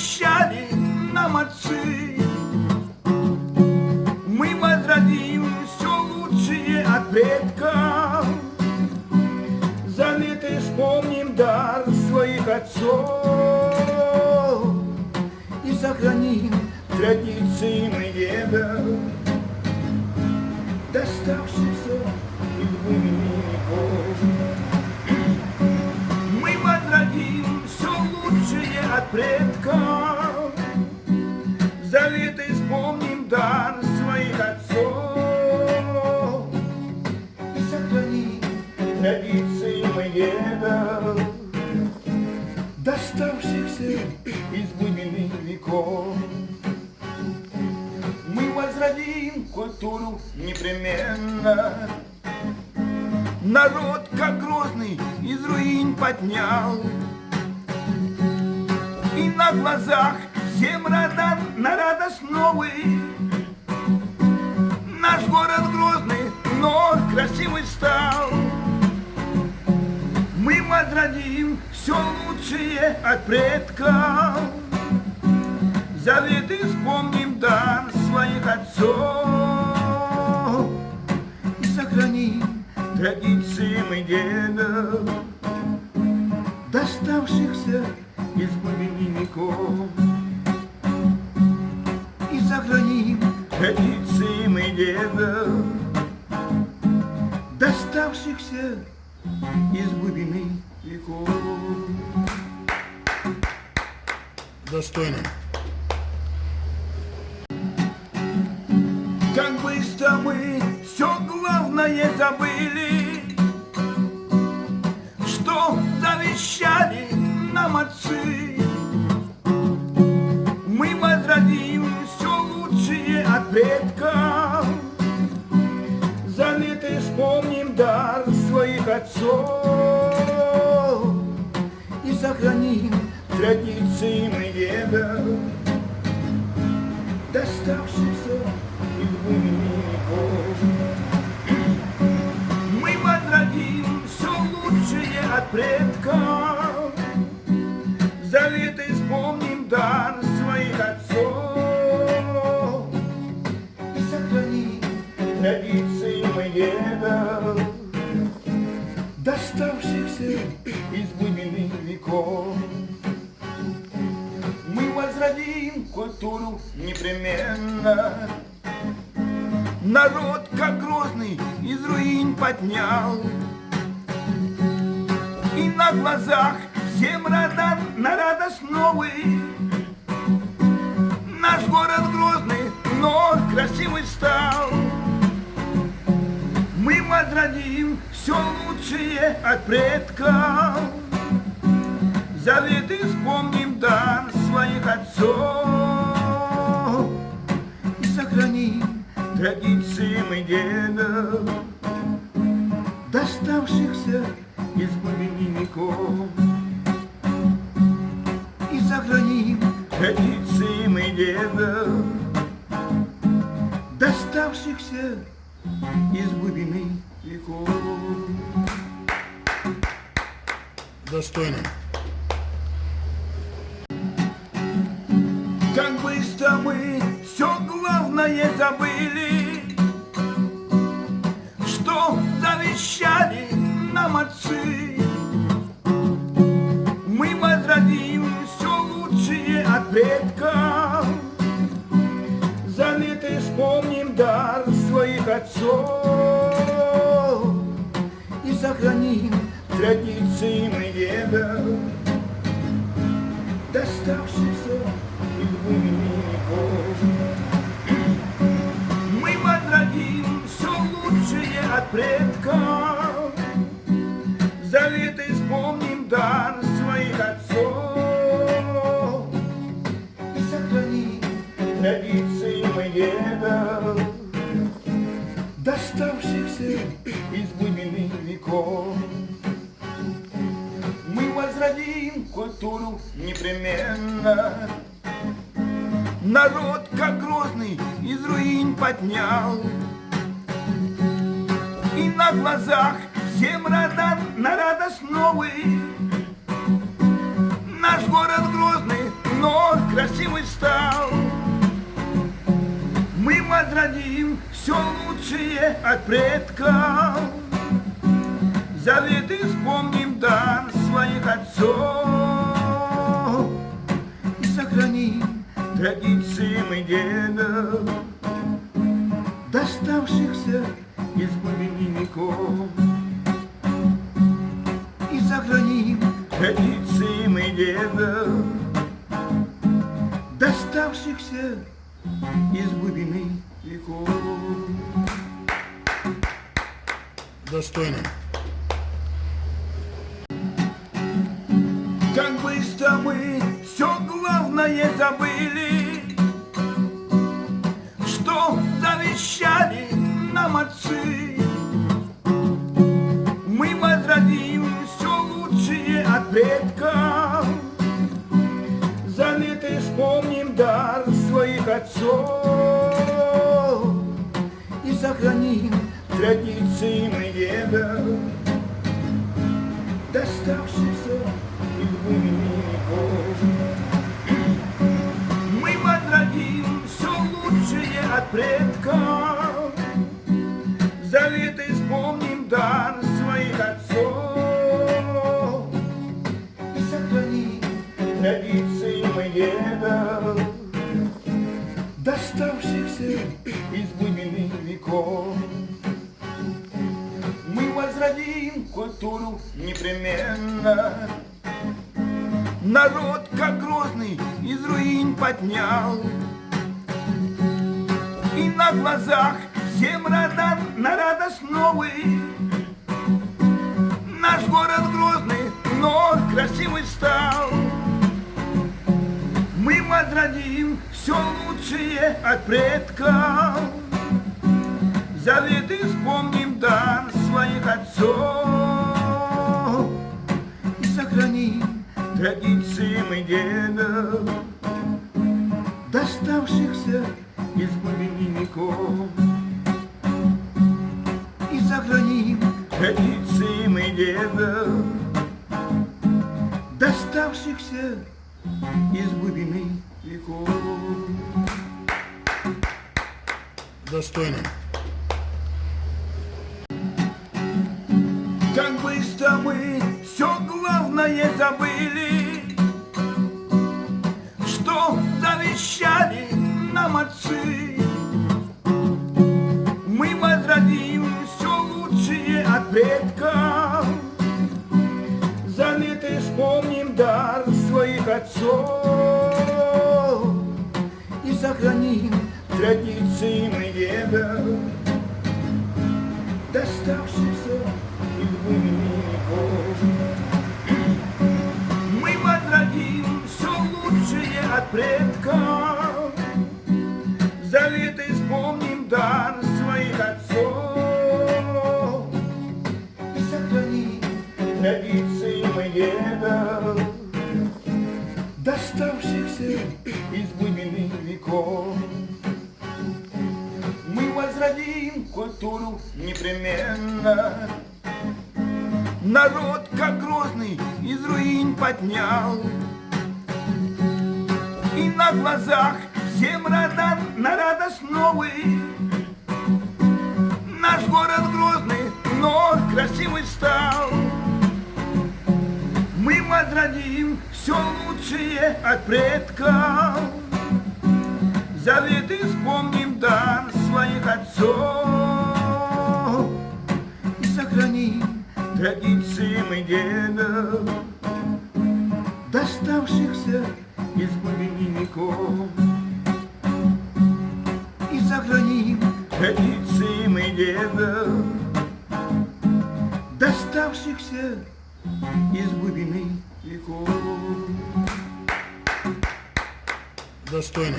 завещали нам отцы. Мы возродим все лучшее от предков, заветы вспомним дар своих отцов и сохраним традиции мы дедов, доставшихся из глубины веков. Мы возродим все лучшее от предков, заветы вспомним дар своих отцов и сохраним традиции мы дедов, доставшихся из глубины веков. Мы возродим культуру непременно. Народ, как грозный, из руин поднял, и на глазах всем на радость новый. Наш город грозный, но красивый стал. Мы возродим все лучшее от предков, заветы вспомним дар своих отцов и сохраним традиции мы дедов, доставшихся из глубины веков. И сохраним традиции мы дедов, доставшихся из глубины веков. Достойно. Как быстро мы все главное забыли, что завещали нам отцы. Мы возродим все лучшее от предков, заветы вспомним дар своих отцов и сохраним традиции мы дедов, доставшихся из глубины веков. Мы возродим все лучшее от предков, заветы вспомним дар своих отцов и сохраним традиции мы дедов, доставшихся из глубины веков. Мы возродим культуру непременно. Народ, как грозный, из руин поднял, и на глазах всем на радость новый. Наш город грозный, но красивый стал. Мы возродим все лучшее от предков, заветы вспомним дар своих отцов и сохраним традиции мы дедов, доставшихся из глубины веков. И сохраним традиции мы дедов, доставшихся из глубины веков. Достойно. Как быстро мы все главное забыли, что завещали нам отцы. Мы возродим все лучшее от предков, заветы вспомним дар своих отцов и сохраним традиции мы дедов, доставшихся из глубины веков. Мы возродим все лучшее от предков, заветы вспомним дар своих отцов и сохраним традиции мы дедов, доставшихся из глубины веков. Мы возродим культуру непременно. Народ, как грозный, из руин поднял, и на глазах всем на радость новый. Наш город грозный, но красивый стал. Мы возродим все лучшее от предков, заветы вспомним, дар своих отцов, и сохраним традиции мы дедов, доставшихся из глубины веков. И сохраним традиции мы дедов, доставшихся из глубины веков. Достойно. Как быстро мы все главное забыли, что завещали нам отцы. Мы возродим все лучшее от предков, заветы вспомним, дар своих отцов, и сохраним традиции мы дедов, доставшихся из глубины веков. Мы возродим все лучшее от предков, заветы вспомним, дар своих отцов, и сохраним традиции мы дедов, доставшихся из глубины веков. Мы возродим культуру непременно. Народ, как грозный, из руин поднял, и на глазах всем родам на радость новый. Наш город грозный, но красивый стал. Мы возродим все лучшее от предков, заветы вспомним, дар своих отцов, и сохраним традиции мы дедов, доставшихся из глубины веков. И сохраним традиции мы дедов, доставшихся из глубины веков. Достойно. Как быстро мы все главное забыли, что завещали нам отцы. Мы возродим все лучшее от предков, заветы вспомним, дар своих отцов, и сохраним традиции мы дедов, доставшихся из глубины веков. Мы возродим все лучшее от предков, заветы вспомним, дар своих отцов, и сохраним традиции мы дедов, доставшихся из глубины веков. Мы возродим культуру непременно. Народ, как грозный, из руин поднял, и на глазах всем родам на радость новый. Наш город грозный, но красивый стал. Мы возродим все лучшее от предков, заветы вспомним, дар своих отцов, и сохраним традиции мы дедов, доставшихся из глубины веков. И сохраним традиции мы дедов, доставшихся из глубины веков. Достойно.